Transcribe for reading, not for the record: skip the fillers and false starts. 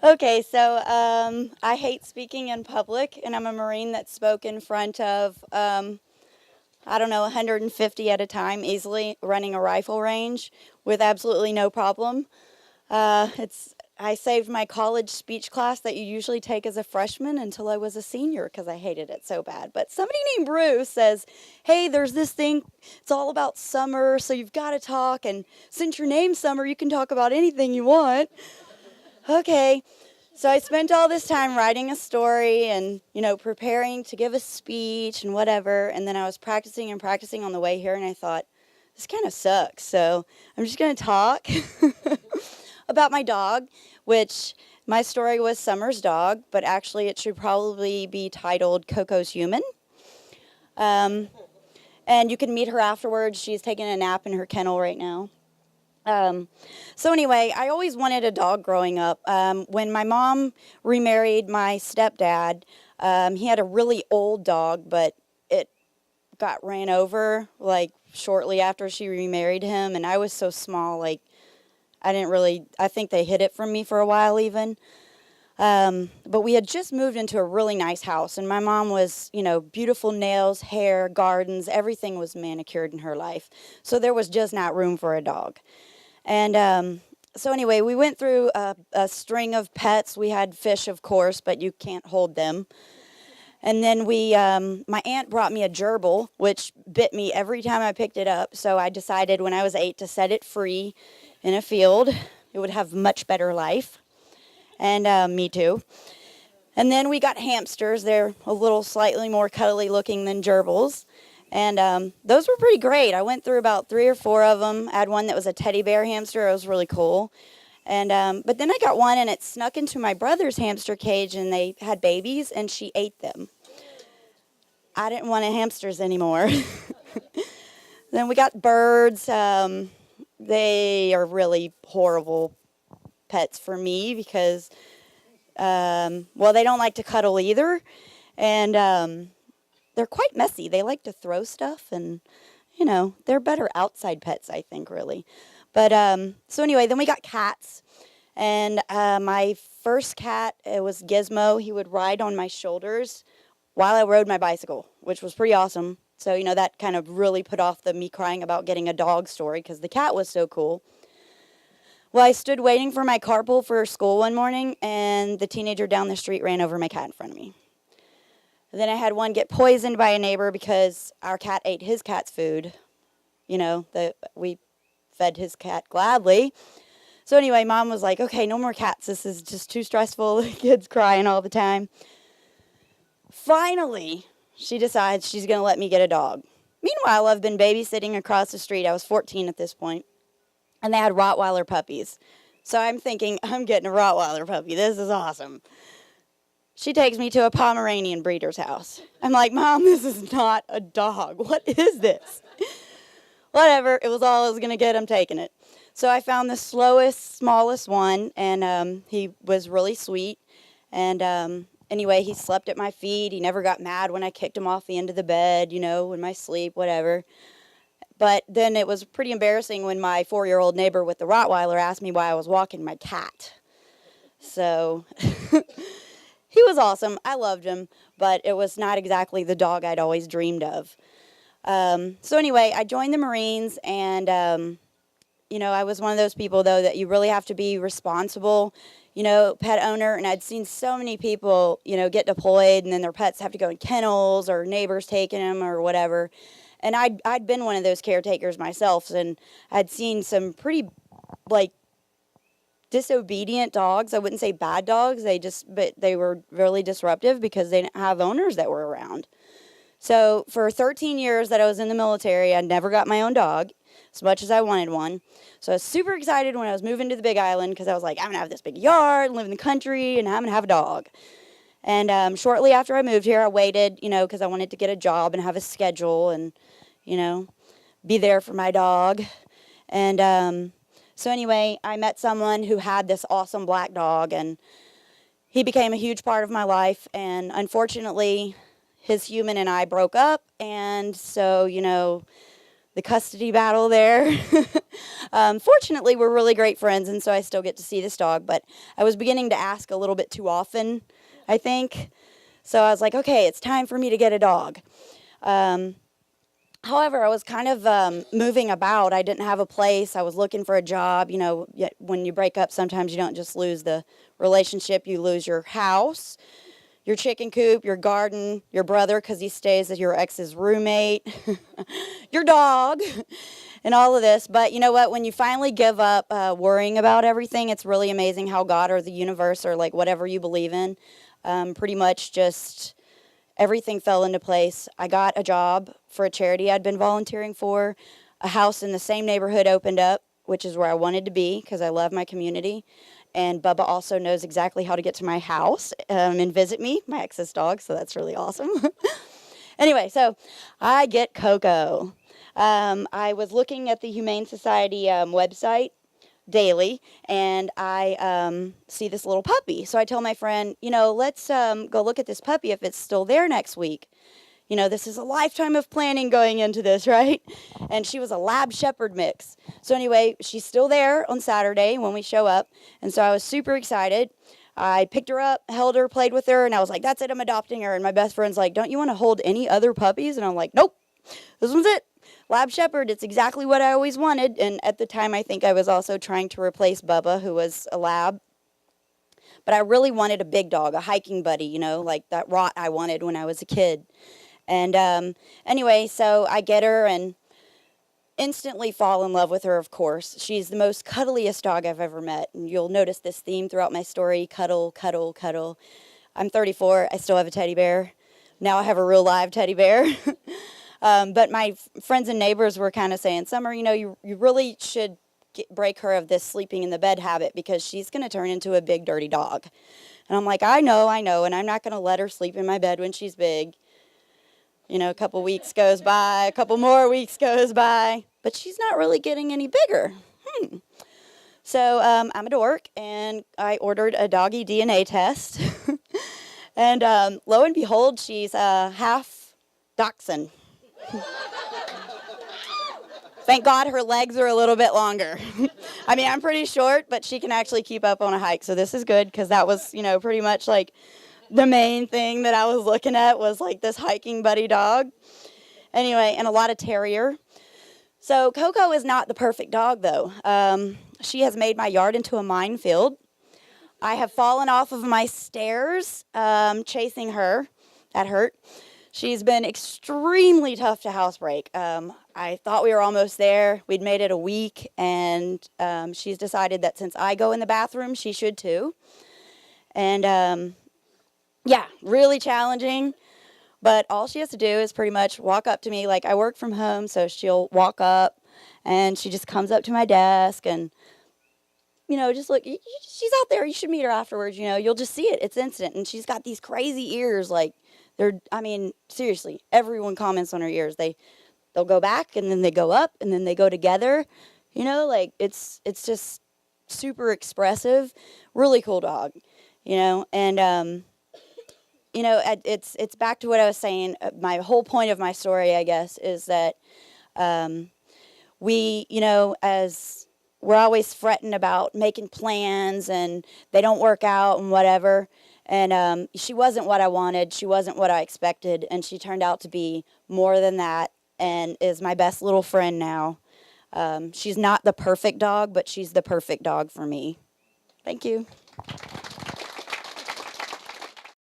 Okay, so I hate speaking in public, and I'm a Marine that spoke in front of, I don't know, 150 at a time, easily running a rifle range with absolutely no problem. It's I saved my college speech class that you usually take as a freshman until I was a senior because I hated it so bad. But somebody named Bruce says, "Hey, there's this thing. It's all about summer, so you've got to talk. And since your name's Summer, you can talk about anything you want." Okay. So I spent all this time writing a story and, preparing to give a speech and whatever. And then I was practicing and practicing on the way here, and I thought, this kind of sucks. So I'm just going to talk about my dog, which my story was Summer's dog, but actually it should probably be titled Coco's Human. Um, and you can meet her afterwards. She's taking a nap in her kennel right now. Um, so anyway, I always wanted a dog growing up. When my mom remarried my stepdad, he had a really old dog, but it got ran over like shortly after she remarried him, and I was so small, like I think they hid it from me for a while even. But we had just moved into a really nice house, and my mom was, beautiful nails, hair, gardens, everything was manicured in her life. So there was just not room for a dog. And so anyway, we went through a string of pets. We had fish, of course, but you can't hold them. And then my aunt brought me a gerbil, which bit me every time I picked it up. So I decided when I was 8 to set it free in a field. It would have much better life. And me too. And then we got hamsters. They're a little slightly more cuddly looking than gerbils. And those were pretty great. I went through about 3 or 4 of them. I had one that was a teddy bear hamster. It was really cool. And but then I got one, and it snuck into my brother's hamster cage, and they had babies, and she ate them. I didn't want hamsters anymore. Then we got birds. They are really horrible pets for me because, well, they don't like to cuddle either. And they're quite messy. They like to throw stuff, and, they're better outside pets, I think, really. But so anyway, then we got cats. And my first cat, it was Gizmo. He would ride on my shoulders while I rode my bicycle, which was pretty awesome. So, that kind of really put off the me crying about getting a dog story because the cat was so cool. Well, I stood waiting for my carpool for school one morning, and the teenager down the street ran over my cat in front of me. Then I had one get poisoned by a neighbor because our cat ate his cat's food. We fed his cat gladly. So anyway, Mom was like, okay, no more cats. This is just too stressful. The kid's crying all the time. Finally, she decides she's going to let me get a dog. Meanwhile, I've been babysitting across the street. I was 14 at this point, and they had Rottweiler puppies. So I'm thinking, I'm getting a Rottweiler puppy. This is awesome. She takes me to a Pomeranian breeder's house. I'm like, Mom, this is not a dog. What is this? Whatever. It was all I was going to get. I'm taking it. So I found the slowest, smallest one, and he was really sweet. And anyway, he slept at my feet. He never got mad when I kicked him off the end of the bed, in my sleep, whatever. But then it was pretty embarrassing when my 4-year-old neighbor with the Rottweiler asked me why I was walking my cat. So he was awesome. I loved him, but it was not exactly the dog I'd always dreamed of. So anyway, I joined the Marines, and I was one of those people, though, that you really have to be responsible, pet owner. And I'd seen so many people, get deployed, and then their pets have to go in kennels or neighbors taking them or whatever. And I'd been one of those caretakers myself, and I'd seen some pretty, disobedient dogs. I wouldn't say bad dogs. But they were really disruptive because they didn't have owners that were around. So for 13 years that I was in the military, I never got my own dog, as much as I wanted one. So I was super excited when I was moving to the Big Island because I was like, I'm going to have this big yard, live in the country, and I'm going to have a dog. And shortly after I moved here, I waited, because I wanted to get a job and have a schedule and, be there for my dog. And so anyway, I met someone who had this awesome black dog, and he became a huge part of my life. And unfortunately, his human and I broke up, and so, the the custody battle there. Fortunately, we're really great friends, and so I still get to see this dog, but I was beginning to ask a little bit too often, I think. So I was like, okay, it's time for me to get a dog. However, I was kind of moving about. I didn't have a place. I was looking for a job. You know, when you break up, sometimes you don't just lose the relationship. You lose your house, your chicken coop, your garden, your brother because he stays as your ex's roommate, your dog, and all of this. But you know what? When you finally give up worrying about everything, it's really amazing how God or the universe or like whatever you believe in pretty much just everything fell into place. I got a job for a charity I'd been volunteering for. A house in the same neighborhood opened up, which is where I wanted to be because I love my community. And Bubba also knows exactly how to get to my house and visit me, my ex's dog, so that's really awesome. Anyway, so I get Coco. I was looking at the Humane Society website daily, and I see this little puppy. So I tell my friend, you know, let's go look at this puppy if it's still there next week. You know, this is a lifetime of planning going into this, right? And she was a lab shepherd mix. So anyway, she's still there on Saturday when we show up. And so I was super excited. I picked her up, held her, played with her, and I was like, that's it, I'm adopting her. And my best friend's like, don't you want to hold any other puppies? And I'm like, nope, this one's it. Lab shepherd, it's exactly what I always wanted. And at the time, I think I was also trying to replace Bubba, who was a lab. But I really wanted a big dog, a hiking buddy, you know, like that Rot I wanted when I was a kid. And anyway, so I get her and instantly fall in love with her, of course. She's the most cuddliest dog I've ever met. And you'll notice this theme throughout my story, cuddle, cuddle, cuddle. I'm 34. I still have a teddy bear. Now I have a real live teddy bear. But my friends and neighbors were kind of saying, Summer, you know, you really should break her of this sleeping in the bed habit because she's going to turn into a big dirty dog. And I'm like, I know, and I'm not going to let her sleep in my bed when she's big. You know, a couple weeks goes by, a couple more weeks goes by, but she's not really getting any bigger. So I'm a dork, and I ordered a doggy DNA test. And lo and behold, she's half dachshund. Thank God her legs are a little bit longer. I mean, I'm pretty short, but she can actually keep up on a hike, so this is good because that was, you know, pretty much like the main thing that I was looking at was like this hiking buddy dog. Anyway, and a lot of terrier. So Coco is not the perfect dog, though. She has made my yard into a minefield. I have fallen off of my stairs chasing her. That hurt. She's been extremely tough to housebreak. I thought we were almost there. We'd made it a week, and she's decided that since I go in the bathroom, she should too. And yeah, really challenging. But all she has to do is pretty much walk up to me. Like, I work from home, so she'll walk up, and she just comes up to my desk and, you know, just look, she's out there. You should meet her afterwards, you know. You'll just see it. It's instant. And she's got these crazy ears. Like, I mean, seriously, everyone comments on her ears. They'll go back, and then they go up, and then they go together. You know, like, it's just super expressive. Really cool dog, you know. And, you know, it's back to what I was saying. My whole point of my story, I guess, is that we, you know, as we're always fretting about making plans and they don't work out and whatever. And she wasn't what I wanted. She wasn't what I expected. And she turned out to be more than that and is my best little friend now. She's not the perfect dog, but she's the perfect dog for me. Thank you.